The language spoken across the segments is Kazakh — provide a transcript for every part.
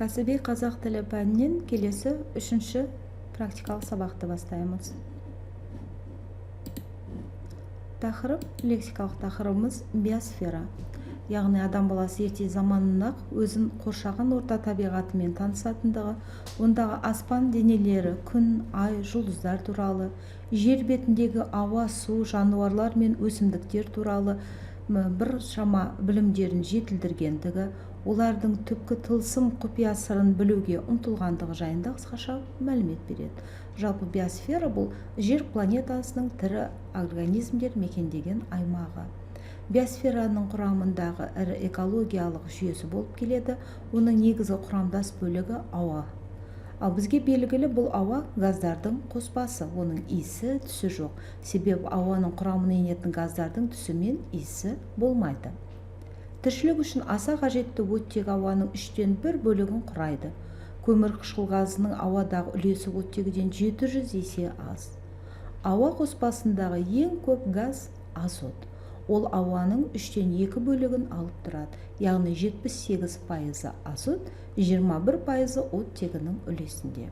Кәсіби қазақ тілі пәнінен келесі 3-ші практикалық сабақты бастаймыз. Тақырып, лексикалық тақырыбымыз биосфера. Яғни адам баласы ерте заманнан өзін қоршаған орта табиғатымен танысатындығы, ондағы аспан денелері, күн, ай, жұлдыздар туралы, жер бетіндегі ауа, су, жануарлар мен өсімдіктер туралы бір шама білімдерін жетілдіргендігі, олардың түпкі тылсым құпия сырын білуге ұмтылғандығы жайында қысқаша мәлімет береді. Жалпы биосфера бұл жер планетасының тірі организмдер мекендеген аймағы. Биосфераның құрамындағы ірі экологиялық жүйесі болып келеді. Оның негізгі құрамдас бөлігі ауа. Ал бізге белгілі бұл ауа газдардың қоспасы, оның иісі, түсі жоқ. Себебі ауаның құрамына енетін газдардың түсі мен иісі болмайды. Тіршілік үшін аса қажетті оттек ауаның 1/3 бөлігін құрайды. Көмірқышқыл газының ауадағы үлесі оттегіден 700 есе аз. Ауа қоспасындағы ең көп газ азот. Ол ауаның 3/2 бөлігін алып тұрады. Яғни 78% азот, 21% оттегінің үлесінде.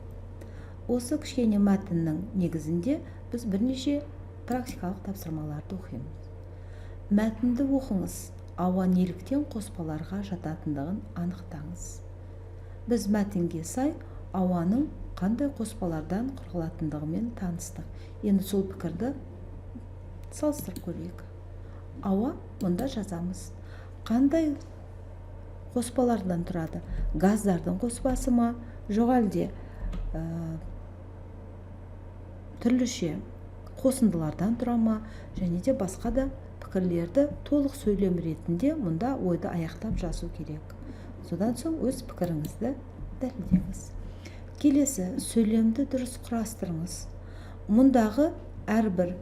Осы кішкене мәтіннің негізінде біз бірнеше практикалық тапсырмаларды оқимыз. Мәтінді оқыңыз. Ауа неліктен қоспаларға жататындығын анықтаңыз. Біз мәтінге сай ауаның қандай қоспалардан құралатындығымен таныстық. Енді сол пікірді салыстырып көрейік. Ауа мұнда жазамыз. Қандай қоспалардан тұрады? Газдардың қоспасы ма? Жоқ әлде түрліше қосындылардан тұра ма? Және де басқа да пікірлерді толық сөйлем ретінде мұнда ойды аяқтап жазу керек. Содан соң өз пікіріңізді дәлелдеңіз. Келесі, сөйлемді дұрыс құрастырыңыз. Мұндағы әрбір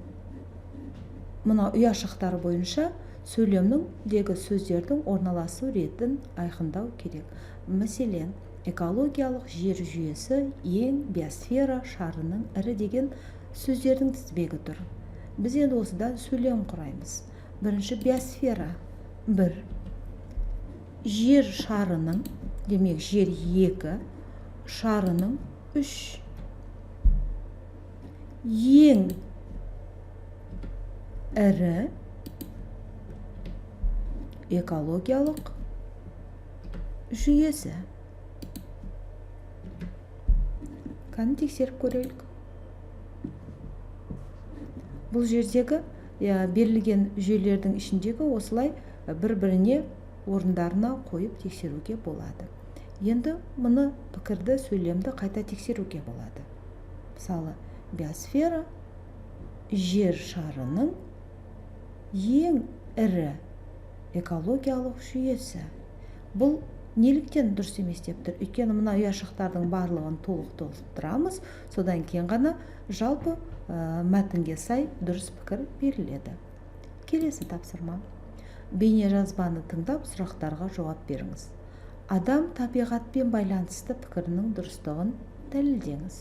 мына ұяшықтар бойынша сөйлемнің сөздердің орналасу ретін айқындау керек. Мәселен, экологиялық жер жүйесі ең биосфера шарының ірі деген сөздердің тізбегі тұр. Біз енді осыдан сөйлем құраймыз. Бірінші биосфера 1. Жер шарының, демек жер 2, шарының 3. Ең ірі экологиялық жүйесі. Қаны тексеріп көрелік. Бұл жердегі берілген жүйелердің ішіндегі осылай бір-біріне орындарына қойып тексеруге болады. Енді мұны пікірді, сөйлемді қайта тексеруге болады. Мысалы, биосфера жер шарының ең ірі экологиялық жүйесі. Бұл неліктен дұрыс емес деп тұр? Өйткені мына ұяшықтардың барлығын толық толықтырамыз, содан кейін ғана жалпы мәтінге сай дұрыс пікір беріледі. Келесі тапсырма. Бейне жазбаны тыңдап, сұрақтарға жауап беріңіз. Адам табиғатпен байланысты пікірінің дұрыстығын дәлелдеңіз.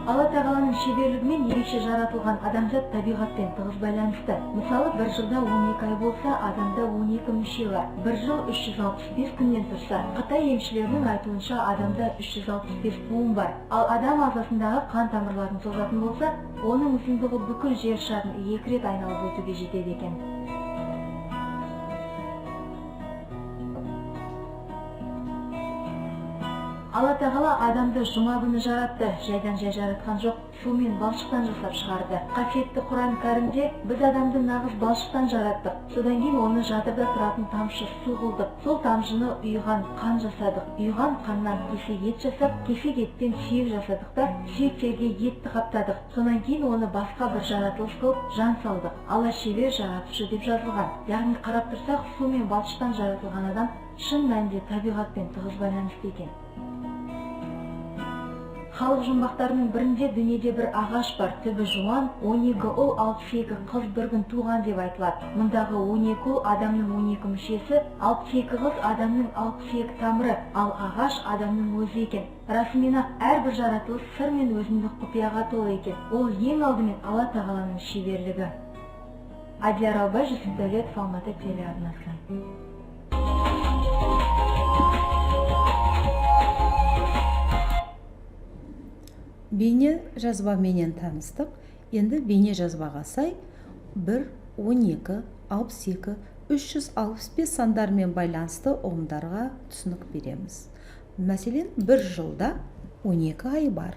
Алла тағаланың шеберлігімен ерекше жаратылған адамзат табиғатпен тығыз байланысты. Мысалы, бір жылда 12 ай болса, адамда 12 мүше бар. Бір жыл 365 күннен тұрса, Қытай емшілерінің айтуынша адамда 365 буын бар. Ал адам ағзасындағы қан тамырларын созатын болса, оның ұзындығы бүкіл жер шарын 2 рет айналып өтуге жетеді екен. Алла тағала адамды жұма күні жаратты, жайдан жай жаратқан жоқ, су мен балшықтан жасап шығарды. Қасиетті Құран кәрімде біз адамды нағыз балшықтан жараттық. Содан кейін оны жадырда тұратын тамшы су қылдық. Сол тамшыны ұйыған қан жасадық. Ұйыған қаннан кесек ет жасап, кесек еттен сүйек жасадық та, сүйектерге етті қаптадық. Содан кейін оны басқа бір жаратылыс қылып жан салдық. Алла шебер жаратушы деп жазылған. Яғни қарап тұрсақ, су мен балшықтан жаратылған адам шын мәнінде табиғатпен тығыз байланысты екен. Халық жұмбақтарының бірінде дүниеде бір ағаш бар, түбі жуан, 12 ұл, 62 қыз бір күн туған деп айтылады. Мұндағы 12 ұл адамның 12 мүшесі, 62 қыз адамның 62 тамыры, ал ағаш адамның өзі екен. Расымен ақ әрбір жаратылыс сыр мен өзіндік құпияға толы екен. Ол ең алдымен Алла тағаланың шеберлігі. Адияр Албай, Жүсіп Дәулетов, Алматы телеарнасы. Бейне жазбаменен таныстық. Енді бейне жазбаға сай 1, 12, 62, 365 сандармен байланысты ұғымдарға түсінік береміз. Мәселен, бір жылда 12 ай бар.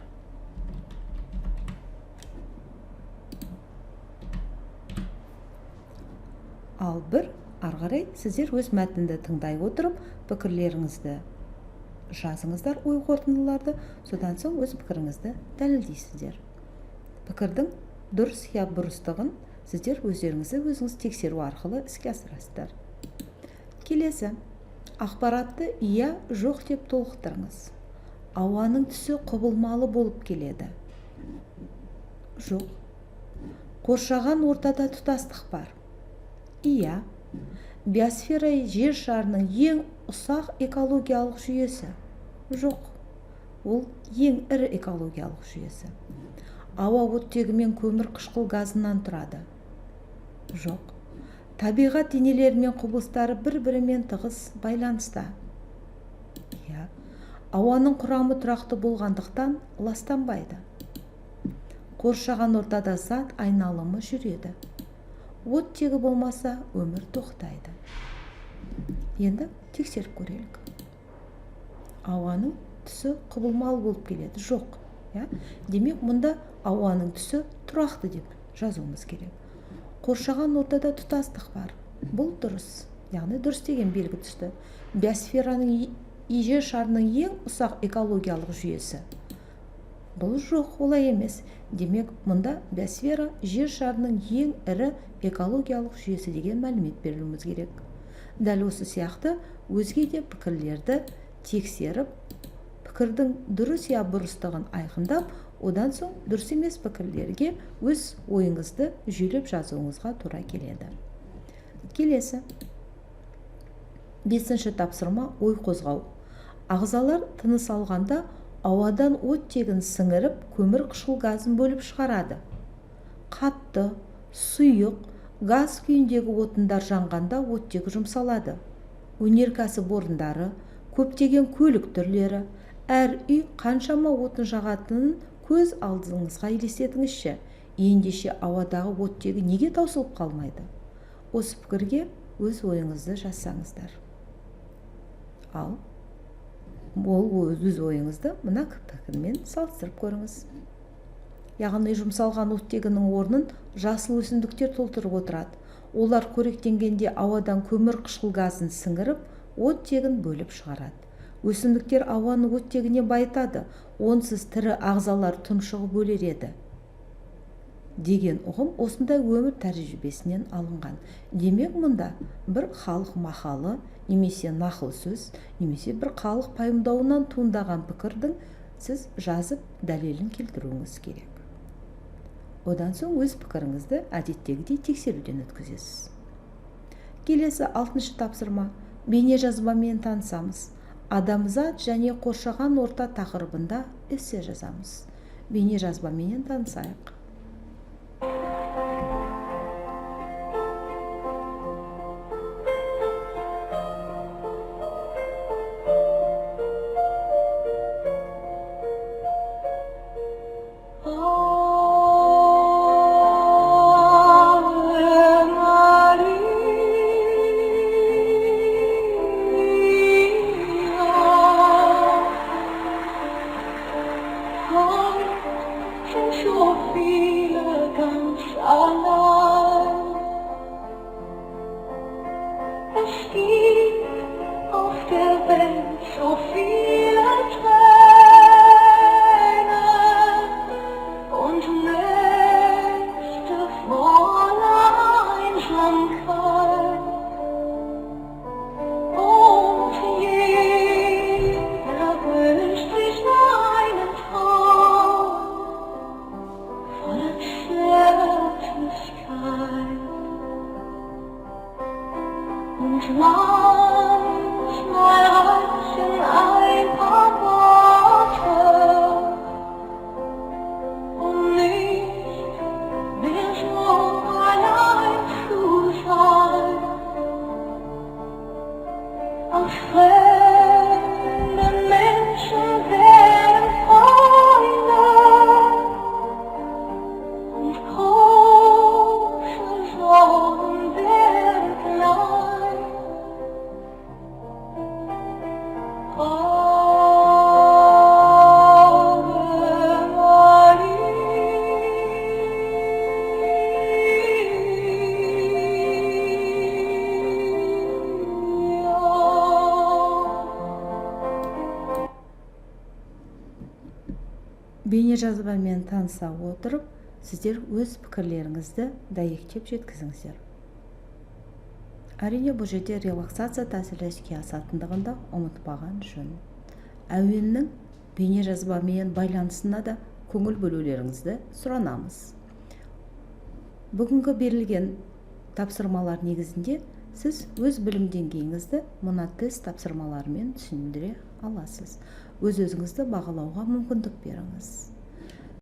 Ал бір, арғарай сіздер өз мәтінді тыңдай отырып, пікірлеріңізді жазыңыздар, ой қорытындыларды, содан соң өз пікіріңізді дәлелдейсіздер. Пікірдің дұрыс я бұрыстығын сіздер өзіңіз тексеру арқылы іске асырасыздар. Келесі, ақпаратты иә жоқ деп толықтырыңыз. Ауаның түсі құбылмалы болып келеді. Жоқ. Қоршаған ортада тұтастық бар. Иә. Биосфера жер шарының ең ұсақ экологиялық жүйесі. Жоқ. Ол ең ірі экологиялық жүйесі. Ауа оттегі мен көмір қышқыл газынан тұрады. Жоқ. Табиғат денелері мен құбылыстары бір-бірімен тығыз байланыста. Иә. Ауаның құрамы тұрақты болғандықтан ластанбайды. Қоршаған ортада зат айналымы жүреді. Оттегі болмаса өмір тоқтайды. Енді тексеріп көрелік. Ауаның түсі құбылмалы болып келеді. Жоқ. Демек, мұнда ауаның түсі тұрақты деп жазуымыз керек. Қоршаған ортада тұтастық бар. Бұл дұрыс. Яғни дұрыс деген белгі түсті. Биосфераның жер шарының ең ұсақ экологиялық жүйесі. Бұл жоқ, олай емес. Демек, мұнда биосфера жер шарының ең ірі экологиялық жүйесі деген мәлімет беруіміз керек. Дәл осы сияқты өзге де пікірлерді тексеріп, пікірдің дұрыс я бұрыстығын айқындап, одан соң дұрыс емес пікірлерге өз ойыңызды жүйелеп жазуыңызға тура келеді. Келесі. 5-ші тапсырма ой қозғау. Ағзалар тыныс алғанда ауадан оттегін сіңіріп, көмір қышқыл газын бөліп шығарады. Қатты, сұйық, газ күйіндегі отындар жанғанда оттегі жұмсалады. Өнеркәсіп орындары, көптеген көлік түрлері, әр үй қаншама отын жағатынын көз алдыңызға елестетіңізші. Ендеше ауадағы оттегі неге таусылып қалмайды? Осы пікірге өз ойыңызды жазсаңыздар. Ал өз ойыңызды мына пікірмен салыстырып көріңіз. Яғни жұмсалған оттегінің орнын жасыл өсімдіктер толтырып отырады. Олар қоректенгенде ауадан көмір қышқыл газын сіңіріп, оттегін бөліп шығарады. Өсімдіктер ауаны оттегіне байытады, онсыз тірі ағзалар тұншығып өлер еді. Деген ұғым осындай өмір тәжірибесінен алынған. Демек, мұнда бір халық мақалы, немесе нақыл сөз, немесе бір халық пайымдауынан туындаған пікірдің сіз жазып дәлелін келтіруіңіз керек. Одан соң өз пікіріңізді әдеттегідей тексеруден өткізесіз. Келесі 6-шы тапсырма. Бейне жазбамен танысамыз. Адамзат және қоршаған орта тақырыбында эссе жазамыз. Бейне жазбамен танысайық. Sophie once my heart's an eye upon water. Only there's no life to find. A friend and mention their pointer, and hope is on their line. Бейнежазбамен таныса отырып, сіздер өз пікірлеріңізді дәйектеп жеткізіңіздер. Әрине, бұл жерде релаксация тәсілі іске асатындығын да ұмытпаған жөн. Әуеннің бейнежазбамен байланысына да көңіл бөлулеріңізді сұранамыз. Бүгінгі берілген тапсырмалар негізінде сіз өз білім деңгейіңізді мына тест тапсырмаларымен түсіндіре аласыз. Өз-өзіңізді бағалауға мүмкіндік беріңіз.